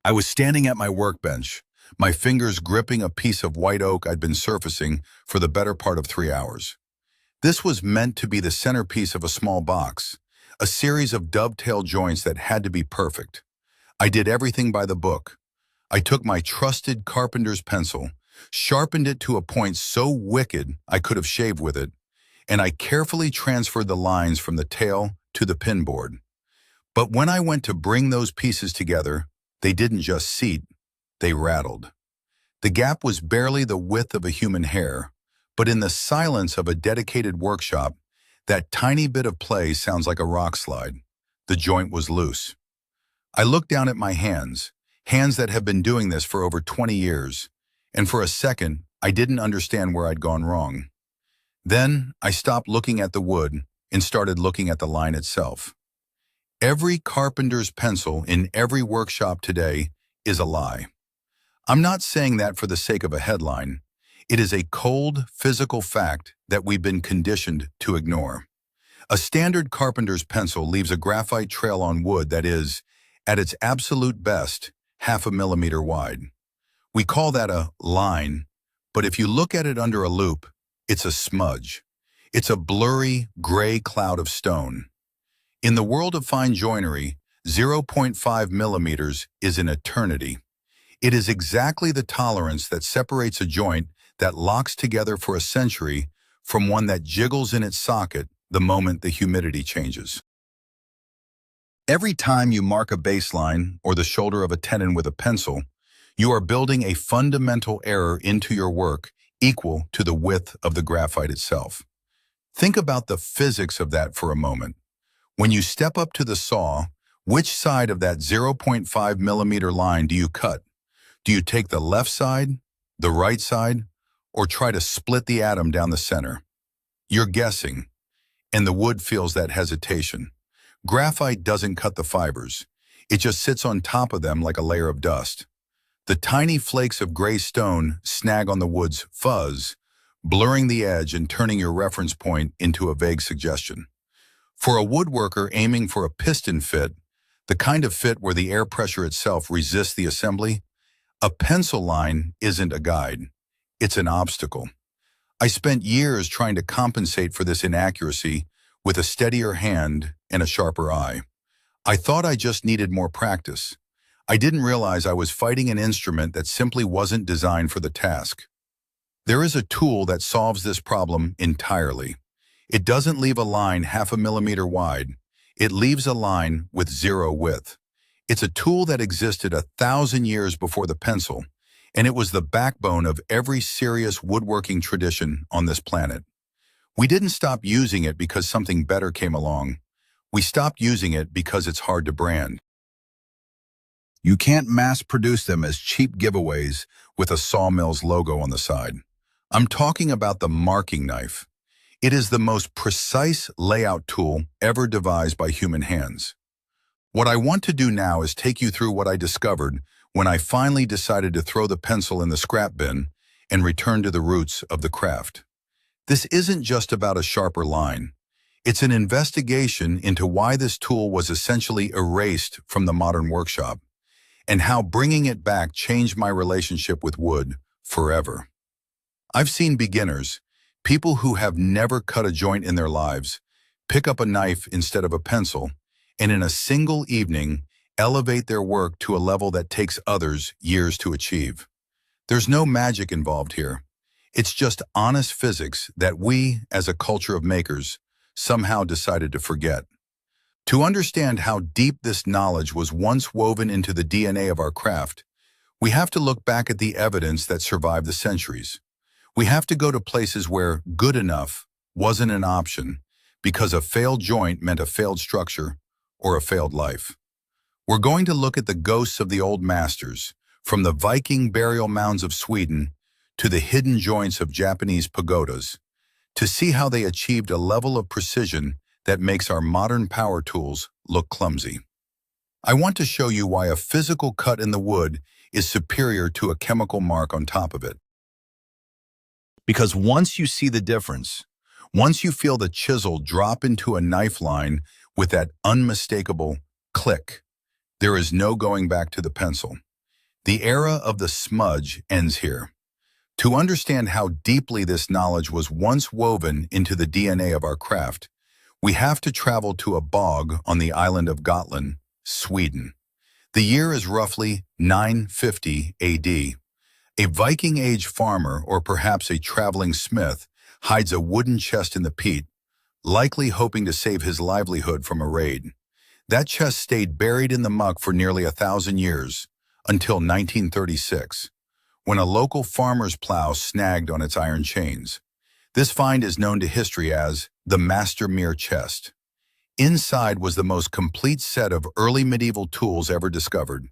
I was standing at my workbench, my fingers gripping a piece of white oak I'd been surfacing for the better part of 3 hours. This was meant to be the centerpiece of a small box, a series of dovetail joints that had to be perfect. I did everything by the book. I took my trusted carpenter's pencil, sharpened it to a point so wicked I could have shaved with it, and I carefully transferred the lines from the tail to the pinboard. But when I went to bring those pieces together, they didn't just seat, they rattled. The gap was barely the width of a human hair, but in the silence of a dedicated workshop, that tiny bit of play sounds like a rock slide. The joint was loose. I looked down at my hands that have been doing this for over 20 years, and for a second, I didn't understand where I'd gone wrong. Then, I stopped looking at the wood and started looking at the line itself. Every carpenter's pencil in every workshop today is a lie. I'm not saying that for the sake of a headline. It is a cold, physical fact that we've been conditioned to ignore. A standard carpenter's pencil leaves a graphite trail on wood that is, at its absolute best, 0.5 millimeter wide. We call that a line, but if you look at it under a loupe, it's a smudge. It's a blurry, gray cloud of stone. In the world of fine joinery, 0.5 millimeters is an eternity. It is exactly the tolerance that separates a joint that locks together for a century from one that jiggles in its socket the moment the humidity changes. Every time you mark a baseline or the shoulder of a tenon with a pencil, you are building a fundamental error into your work equal to the width of the graphite itself. Think about the physics of that for a moment. When you step up to the saw, which side of that 0.5 millimeter line do you cut? Do you take the left side, the right side, or try to split the atom down the center? You're guessing, and the wood feels that hesitation. Graphite doesn't cut the fibers. It just sits on top of them like a layer of dust. The tiny flakes of gray stone snag on the wood's fuzz, blurring the edge and turning your reference point into a vague suggestion. For a woodworker aiming for a piston fit, the kind of fit where the air pressure itself resists the assembly, a pencil line isn't a guide. It's an obstacle. I spent years trying to compensate for this inaccuracy with a steadier hand and a sharper eye. I thought I just needed more practice. I didn't realize I was fighting an instrument that simply wasn't designed for the task. There is a tool that solves this problem entirely. It doesn't leave a line 0.5 millimeter wide. It leaves a line with 0 width. It's a tool that existed 1,000 years before the pencil, and it was the backbone of every serious woodworking tradition on this planet. We didn't stop using it because something better came along. We stopped using it because it's hard to brand. You can't mass-produce them as cheap giveaways with a sawmill's logo on the side. I'm talking about the marking knife. It is the most precise layout tool ever devised by human hands. What I want to do now is take you through what I discovered when I finally decided to throw the pencil in the scrap bin and return to the roots of the craft. This isn't just about a sharper line. It's an investigation into why this tool was essentially erased from the modern workshop and how bringing it back changed my relationship with wood forever. I've seen beginners, people who have never cut a joint in their lives, pick up a knife instead of a pencil, and in a single evening, elevate their work to a level that takes others years to achieve. There's no magic involved here. It's just honest physics that we, as a culture of makers, somehow decided to forget. To understand how deep this knowledge was once woven into the DNA of our craft, we have to look back at the evidence that survived the centuries. We have to go to places where good enough wasn't an option because a failed joint meant a failed structure or a failed life. We're going to look at the ghosts of the old masters, from the Viking burial mounds of Sweden to the hidden joints of Japanese pagodas, to see how they achieved a level of precision that makes our modern power tools look clumsy. I want to show you why a physical cut in the wood is superior to a chemical mark on top of it. Because once you see the difference, once you feel the chisel drop into a knife line with that unmistakable click, there is no going back to the pencil. The era of the smudge ends here. To understand how deeply this knowledge was once woven into the DNA of our craft, we have to travel to a bog on the island of Gotland, Sweden. The year is roughly 950 AD. A Viking-age farmer, or perhaps a traveling smith, hides a wooden chest in the peat, likely hoping to save his livelihood from a raid. That chest stayed buried in the muck for nearly 1,000 years, until 1936, when a local farmer's plow snagged on its iron chains. This find is known to history as the Mastermere chest. Inside was the most complete set of early medieval tools ever discovered: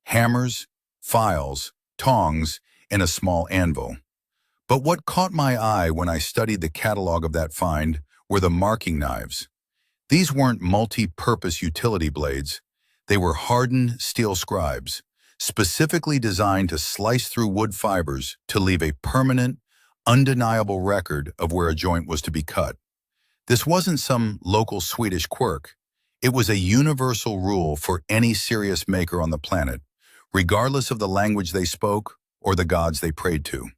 hammers, files, tongs, and a small anvil. But what caught my eye when I studied the catalog of that find were the marking knives. These weren't multi-purpose utility blades. They were hardened steel scribes, specifically designed to slice through wood fibers to leave a permanent, undeniable record of where a joint was to be cut. This wasn't some local Swedish quirk. It was a universal rule for any serious maker on the planet, regardless of the language they spoke or the gods they prayed to.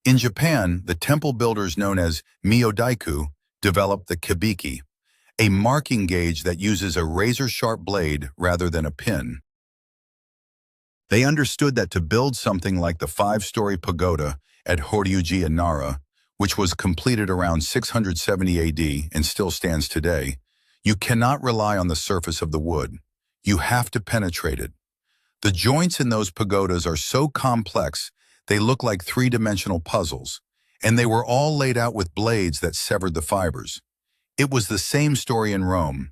In Japan, the temple builders known as Miyodaiku developed the kibiki, a marking gauge that uses a razor-sharp blade rather than a pin. They understood that to build something like the 5-story pagoda at Horyuji in Nara, which was completed around 670 AD and still stands today, you cannot rely on the surface of the wood. You have to penetrate it. The joints in those pagodas are so complex they look like three-dimensional puzzles, and they were all laid out with blades that severed the fibers. It was the same story in Rome.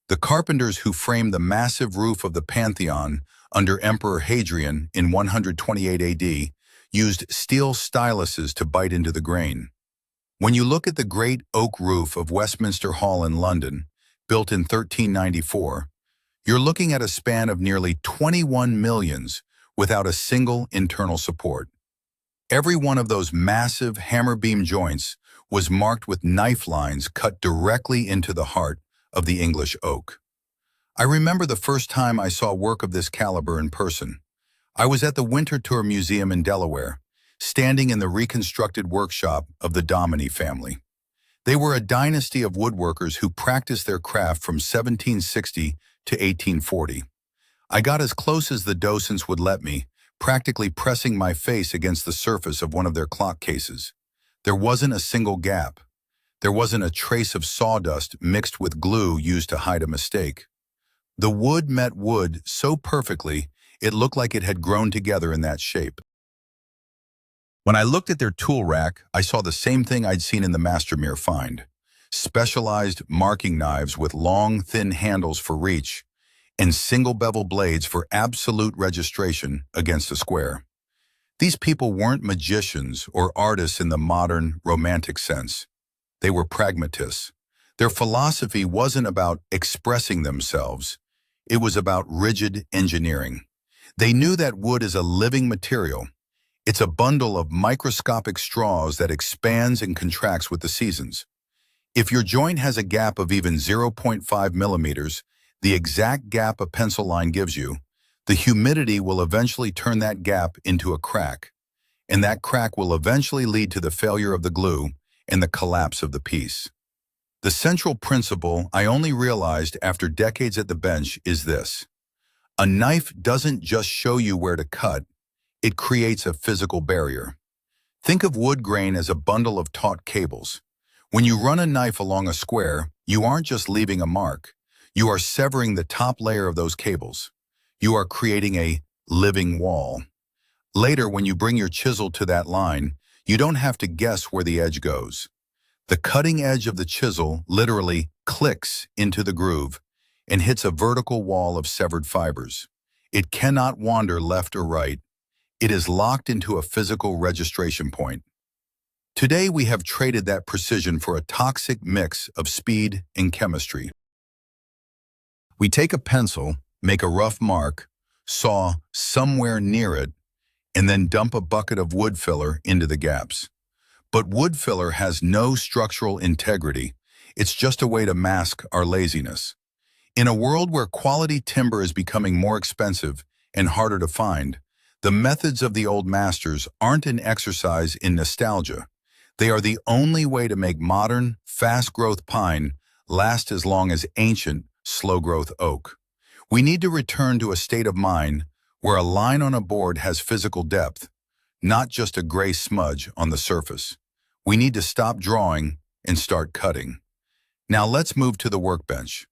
The carpenters who framed the massive roof of the Pantheon under Emperor Hadrian in 128 AD used steel styluses to bite into the grain. When you look at the great oak roof of Westminster Hall in London, built in 1394, you're looking at a span of nearly 21 millions without a single internal support. Every one of those massive hammer beam joints was marked with knife lines cut directly into the heart of the English oak. I remember the first time I saw work of this caliber in person. I was at the Winterthur Museum in Delaware, standing in the reconstructed workshop of the Dominy family. They were a dynasty of woodworkers who practiced their craft from 1760 to 1840. I got as close as the docents would let me, practically pressing my face against the surface of one of their clock cases. There wasn't a single gap. There wasn't a trace of sawdust mixed with glue used to hide a mistake. The wood met wood so perfectly, it looked like it had grown together in that shape. When I looked at their tool rack, I saw the same thing I'd seen in the Mastermere find: specialized marking knives with long, thin handles for reach, and single bevel blades for absolute registration against a square. These people weren't magicians or artists in the modern, romantic sense. They were pragmatists. Their philosophy wasn't about expressing themselves. It was about rigid engineering. They knew that wood is a living material. It's a bundle of microscopic straws that expands and contracts with the seasons. If your joint has a gap of even 0.5 millimeters, the exact gap a pencil line gives you, the humidity will eventually turn that gap into a crack, and that crack will eventually lead to the failure of the glue and the collapse of the piece. The central principle I only realized after decades at the bench is this: a knife doesn't just show you where to cut, it creates a physical barrier. Think of wood grain as a bundle of taut cables. When you run a knife along a square, you aren't just leaving a mark. You are severing the top layer of those cables. You are creating a living wall. Later, when you bring your chisel to that line, you don't have to guess where the edge goes. The cutting edge of the chisel literally clicks into the groove and hits a vertical wall of severed fibers. It cannot wander left or right. It is locked into a physical registration point. Today, we have traded that precision for a toxic mix of speed and chemistry. We take a pencil, make a rough mark, saw somewhere near it, and then dump a bucket of wood filler into the gaps. But wood filler has no structural integrity. It's just a way to mask our laziness. In a world where quality timber is becoming more expensive and harder to find, The methods of the old masters aren't an exercise in nostalgia. They are the only way to make modern, fast-growth pine last as long as ancient, slow-growth oak. We need to return to a state of mind where a line on a board has physical depth, not just a gray smudge on the surface. We need to stop drawing and start cutting. Now let's move to the workbench.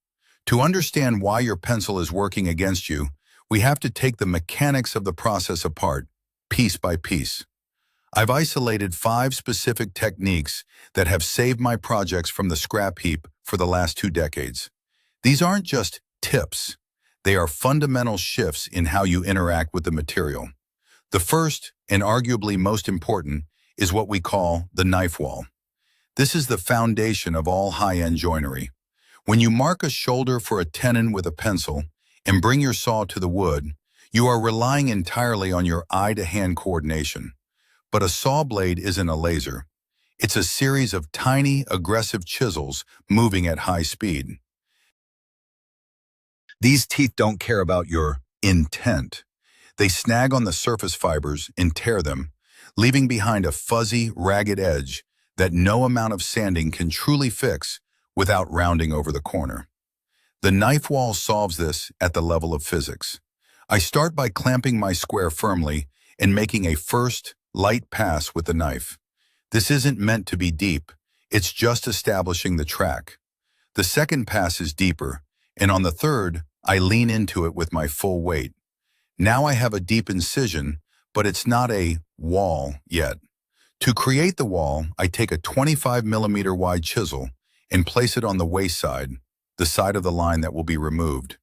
To understand why your pencil is working against you, we have to take the mechanics of the process apart, piece by piece. I've isolated 5 specific techniques that have saved my projects from the scrap heap for the last 2 decades. These aren't just tips. They are fundamental shifts in how you interact with the material. The first, and arguably most important, is what we call the knife wall. This is the foundation of all high-end joinery. When you mark a shoulder for a tenon with a pencil and bring your saw to the wood, you are relying entirely on your eye-to-hand coordination. But a saw blade isn't a laser. It's a series of tiny, aggressive chisels moving at high speed. These teeth don't care about your intent. They snag on the surface fibers and tear them, leaving behind a fuzzy, ragged edge that no amount of sanding can truly fix without rounding over the corner. The knife wall solves this at the level of physics. I start by clamping my square firmly and making a first, light pass with the knife. This isn't meant to be deep, it's just establishing the track. The second pass is deeper, and on the third, I lean into it with my full weight. Now I have a deep incision, but it's not a wall yet. To create the wall, I take a 25mm wide chisel and place it on the waist side, the side of the line that will be removed,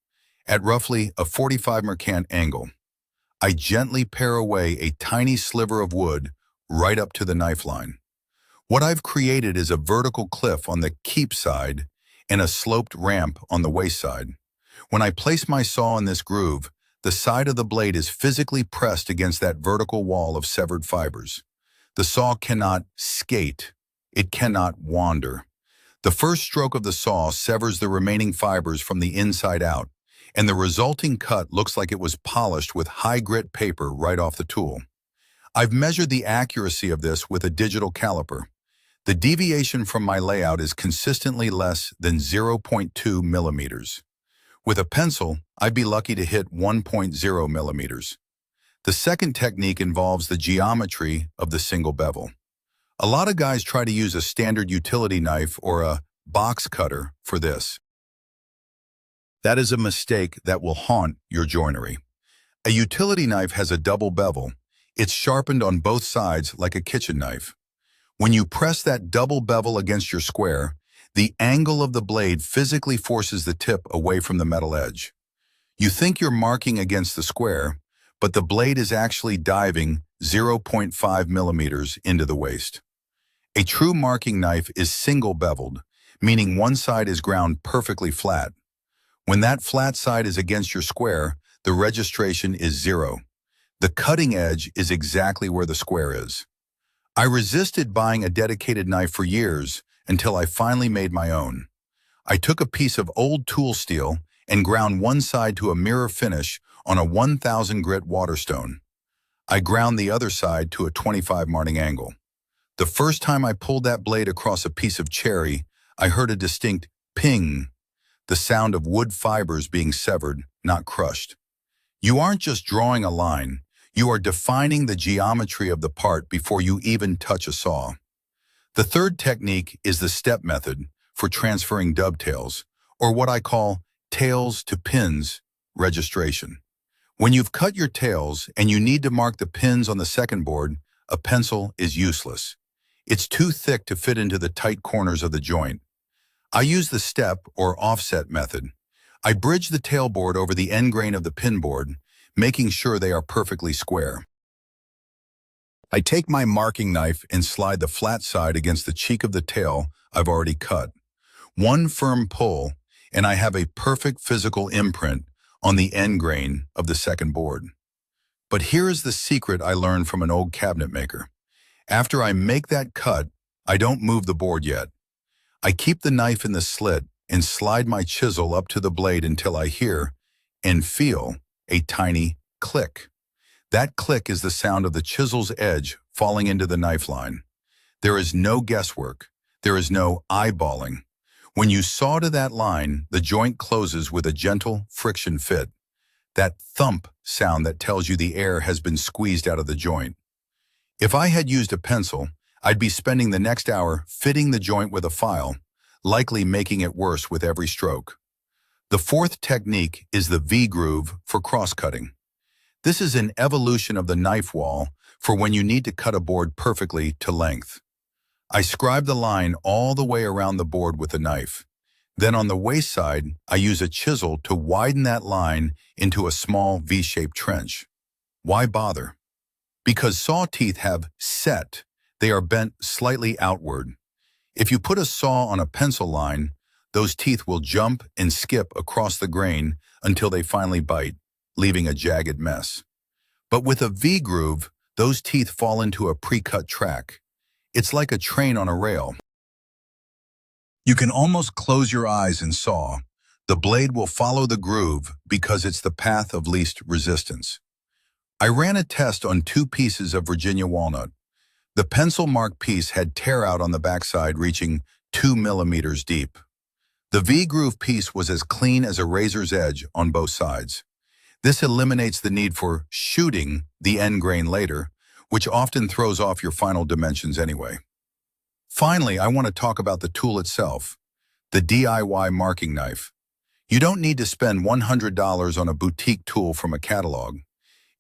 at roughly a 45 mercant angle. I gently pare away a tiny sliver of wood right up to the knife line. What I've created is a vertical cliff on the keep side and a sloped ramp on the waist side. When I place my saw in this groove, the side of the blade is physically pressed against that vertical wall of severed fibers. The saw cannot skate. It cannot wander. The first stroke of the saw severs the remaining fibers from the inside out, and the resulting cut looks like it was polished with high-grit paper right off the tool. I've measured the accuracy of this with a digital caliper. The deviation from my layout is consistently less than 0.2 millimeters. With a pencil, I'd be lucky to hit 1.0 millimeters. The second technique involves the geometry of the single bevel. A lot of guys try to use a standard utility knife or a box cutter for this. That is a mistake that will haunt your joinery. A utility knife has a double bevel. It's sharpened on both sides like a kitchen knife. When you press that double bevel against your square, the angle of the blade physically forces the tip away from the metal edge. You think you're marking against the square, but the blade is actually diving 0.5 millimeters into the waste. A true marking knife is single-beveled, meaning one side is ground perfectly flat. When that flat side is against your square, the registration is 0. The cutting edge is exactly where the square is. I resisted buying a dedicated knife for years until I finally made my own. I took a piece of old tool steel and ground one side to a mirror finish on a 1000 grit Waterstone. I ground the other side to a 25 Marting angle. The first time I pulled that blade across a piece of cherry, I heard a distinct ping, the sound of wood fibers being severed, not crushed. You aren't just drawing a line, you are defining the geometry of the part before you even touch a saw. The third technique is the step method for transferring dovetails, or what I call tails to pins registration. When you've cut your tails and you need to mark the pins on the second board, a pencil is useless. It's too thick to fit into the tight corners of the joint. I use the step or offset method. I bridge the tailboard over the end grain of the pin board, making sure they are perfectly square. I take my marking knife and slide the flat side against the cheek of the tail I've already cut. One firm pull, and I have a perfect physical imprint on the end grain of the second board. But here is the secret I learned from an old cabinet maker. After I make that cut, I don't move the board yet. I keep the knife in the slit and slide my chisel up to the blade until I hear and feel a tiny click. That click is the sound of the chisel's edge falling into the knife line. There is no guesswork. There is no eyeballing. When you saw to that line, the joint closes with a gentle friction fit. That thump sound that tells you the air has been squeezed out of the joint. If I had used a pencil, I'd be spending the next hour fitting the joint with a file, likely making it worse with every stroke. The fourth technique is the V-groove for cross-cutting. This is an evolution of the knife wall for when you need to cut a board perfectly to length. I scribe the line all the way around the board with a knife. Then on the waist side, I use a chisel to widen that line into a small V-shaped trench. Why bother? Because saw teeth have set, they are bent slightly outward. If you put a saw on a pencil line, those teeth will jump and skip across the grain until they finally bite, leaving a jagged mess. But with a V-groove, those teeth fall into a pre-cut track. It's like a train on a rail. You can almost close your eyes and saw. The blade will follow the groove because it's the path of least resistance. I ran a test on 2 pieces of Virginia walnut. The pencil-marked piece had tear out on the backside reaching 2 millimeters deep. The V-groove piece was as clean as a razor's edge on both sides. This eliminates the need for shooting the end grain later, which often throws off your final dimensions anyway. Finally, I want to talk about the tool itself, the DIY marking knife. You don't need to spend $100 on a boutique tool from a catalog.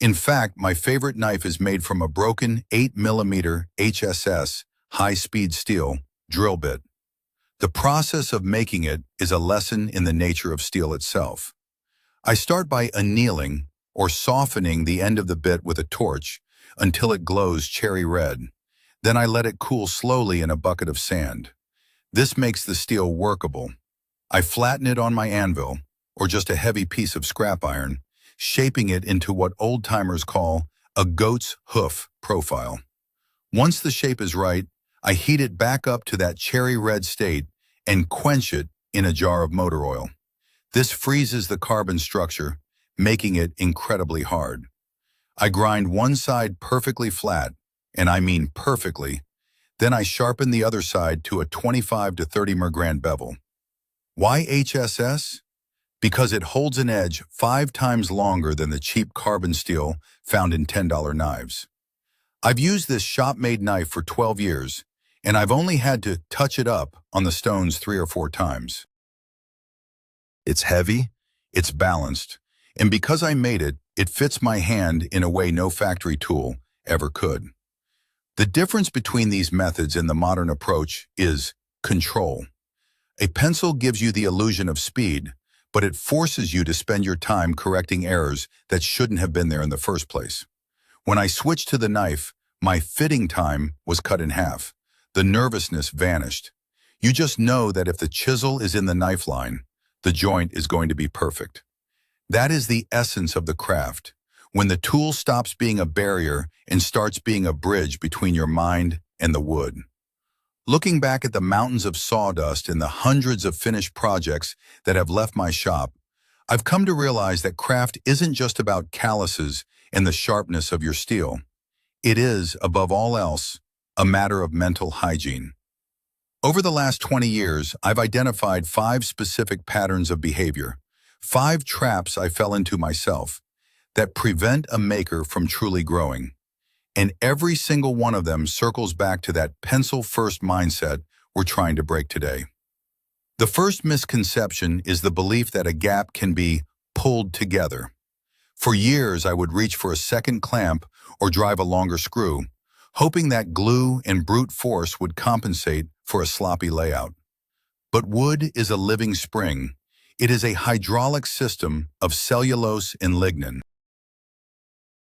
In fact, my favorite knife is made from a broken 8mm HSS high-speed steel drill bit. The process of making it is a lesson in the nature of steel itself. I start by annealing or softening the end of the bit with a torch until it glows cherry red. Then I let it cool slowly in a bucket of sand. This makes the steel workable. I flatten it on my anvil, or just a heavy piece of scrap iron, shaping it into what old-timers call a goat's hoof profile. Once the shape is right, I heat it back up to that cherry red state and quench it in a jar of motor oil. This freezes the carbon structure, making it incredibly hard. I grind one side perfectly flat, and I mean perfectly. Then I sharpen the other side to a 25 to 30 Mergrand bevel. Why HSS? Because it holds an edge 5 times longer than the cheap carbon steel found in $10 knives. I've used this shop-made knife for 12 years, and I've only had to touch it up on the stones 3 or 4 times. It's heavy, it's balanced, and because I made it, it fits my hand in a way no factory tool ever could. The difference between these methods and the modern approach is control. A pencil gives you the illusion of speed, but it forces you to spend your time correcting errors that shouldn't have been there in the first place. When I switched to the knife, my fitting time was cut in half. The nervousness vanished. You just know that if the chisel is in the knife line, the joint is going to be perfect. That is the essence of the craft, when the tool stops being a barrier and starts being a bridge between your mind and the wood. Looking back at the mountains of sawdust and the hundreds of finished projects that have left my shop, I've come to realize that craft isn't just about calluses and the sharpness of your steel. It is, above all else, a matter of mental hygiene. Over the last 20 years, I've identified 5 specific patterns of behavior, 5 traps I fell into myself, that prevent a maker from truly growing. And every single one of them circles back to that pencil-first mindset we're trying to break today. The first misconception is the belief that a gap can be pulled together. For years, I would reach for a second clamp or drive a longer screw, hoping that glue and brute force would compensate for a sloppy layout. But wood is a living spring. It is a hydraulic system of cellulose and lignin.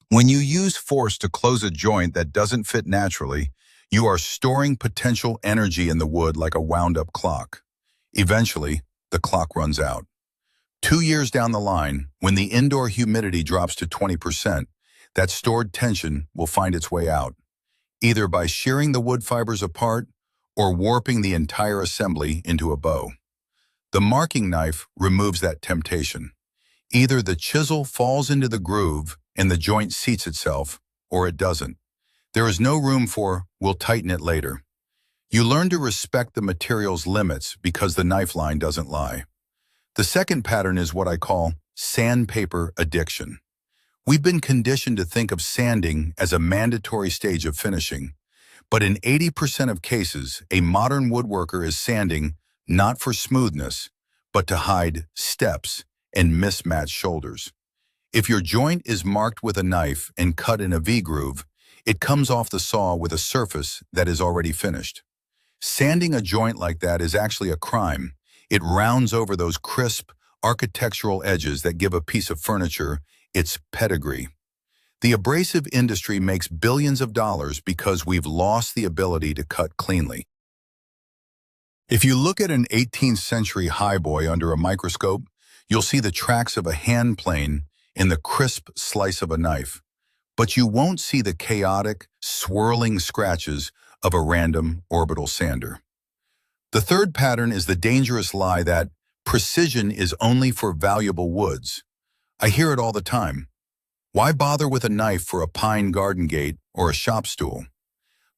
When you use force to close a joint that doesn't fit naturally, you are storing potential energy in the wood like a wound-up clock. Eventually, the clock runs out. 2 years down the line, when the indoor humidity drops to 20%, that stored tension will find its way out, either by shearing the wood fibers apart or warping the entire assembly into a bow. The marking knife removes that temptation. Either the chisel falls into the groove and the joint seats itself, or it doesn't. There is no room for, "we'll tighten it later." You learn to respect the material's limits because the knife line doesn't lie. The second pattern is what I call sandpaper addiction. We've been conditioned to think of sanding as a mandatory stage of finishing, but in 80% of cases, a modern woodworker is sanding not for smoothness, but to hide steps and mismatched shoulders. If your joint is marked with a knife and cut in a V-groove, it comes off the saw with a surface that is already finished. Sanding a joint like that is actually a crime. It rounds over those crisp, architectural edges that give a piece of furniture its pedigree. The abrasive industry makes billions of dollars because we've lost the ability to cut cleanly. If you look at an 18th century highboy under a microscope, you'll see the tracks of a hand plane in the crisp slice of a knife, but you won't see the chaotic, swirling scratches of a random orbital sander. The third pattern is the dangerous lie that precision is only for valuable woods. I hear it all the time. Why bother with a knife for a pine garden gate or a shop stool?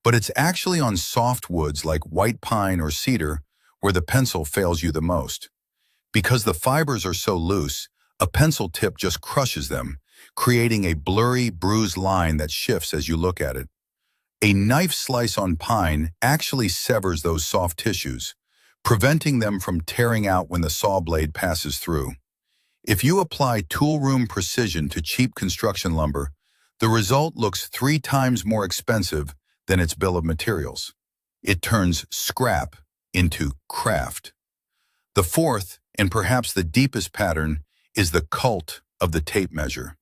But it's actually on soft woods like white pine or cedar where the pencil fails you the most. Because the fibers are so loose, a pencil tip just crushes them, creating a blurry, bruised line that shifts as you look at it. A knife slice on pine actually severs those soft tissues, preventing them from tearing out when the saw blade passes through. If you apply tool room precision to cheap construction lumber, the result looks 3 times more expensive than its bill of materials. It turns scrap into craft. The fourth, and perhaps the deepest pattern, is the cult of the tape measure.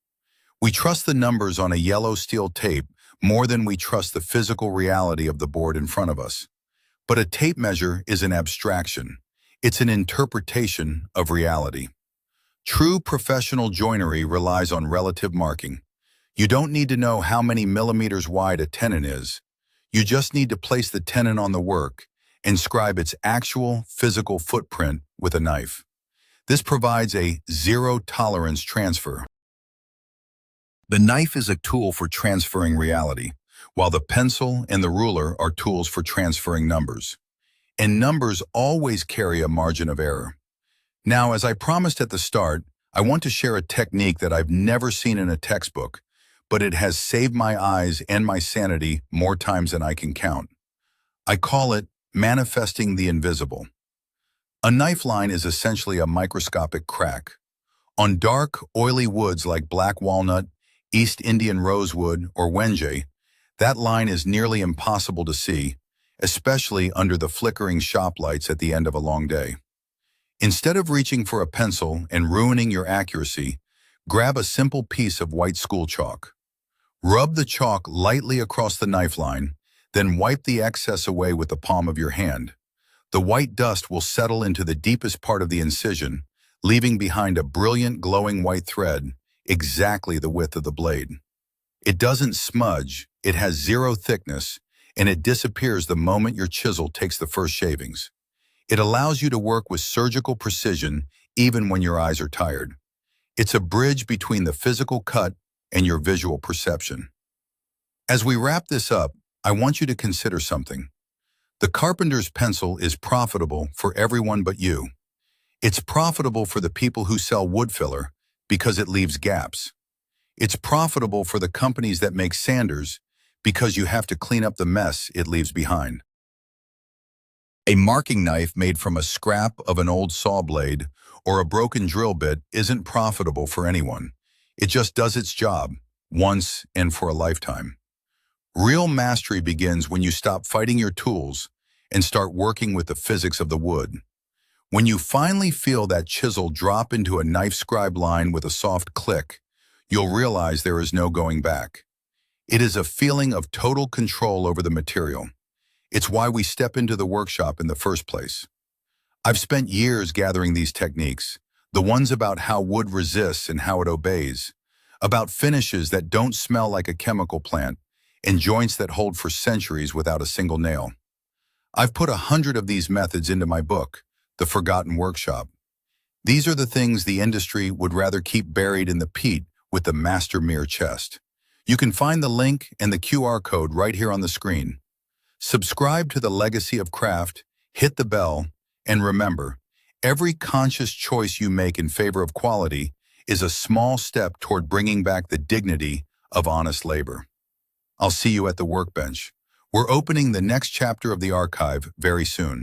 We trust the numbers on a yellow steel tape more than we trust the physical reality of the board in front of us. But a tape measure is an abstraction. It's an interpretation of reality. True professional joinery relies on relative marking. You don't need to know how many millimeters wide a tenon is. You just need to place the tenon on the work and scribe its actual physical footprint with a knife. This provides a zero-tolerance transfer. The knife is a tool for transferring reality, while the pencil and the ruler are tools for transferring numbers. And numbers always carry a margin of error. Now, as I promised at the start, I want to share a technique that I've never seen in a textbook, but it has saved my eyes and my sanity more times than I can count. I call it manifesting the invisible. A knife line is essentially a microscopic crack. On dark, oily woods like black walnut, East Indian rosewood, or wenge, that line is nearly impossible to see, especially under the flickering shop lights at the end of a long day. Instead of reaching for a pencil and ruining your accuracy, grab a simple piece of white school chalk. Rub the chalk lightly across the knife line, then wipe the excess away with the palm of your hand. The white dust will settle into the deepest part of the incision, leaving behind a brilliant glowing white thread, exactly the width of the blade. It doesn't smudge, it has zero thickness, and it disappears the moment your chisel takes the first shavings. It allows you to work with surgical precision even when your eyes are tired. It's a bridge between the physical cut and your visual perception. As we wrap this up, I want you to consider something. The carpenter's pencil is profitable for everyone but you. It's profitable for the people who sell wood filler because it leaves gaps. It's profitable for the companies that make sanders because you have to clean up the mess it leaves behind. A marking knife made from a scrap of an old saw blade or a broken drill bit isn't profitable for anyone. It just does its job, once and for a lifetime. Real mastery begins when you stop fighting your tools and start working with the physics of the wood. When you finally feel that chisel drop into a knife scribe line with a soft click, you'll realize there is no going back. It is a feeling of total control over the material. It's why we step into the workshop in the first place. I've spent years gathering these techniques, the ones about how wood resists and how it obeys, about finishes that don't smell like a chemical plant, and joints that hold for centuries without a single nail. I've put 100 of these methods into my book, The Forgotten Workshop. These are the things the industry would rather keep buried in the peat with the master mirror chest. You can find the link and the QR code right here on the screen. Subscribe to the Legacy of Craft, hit the bell, and remember, every conscious choice you make in favor of quality is a small step toward bringing back the dignity of honest labor. I'll see you at the workbench. We're opening the next chapter of the archive very soon.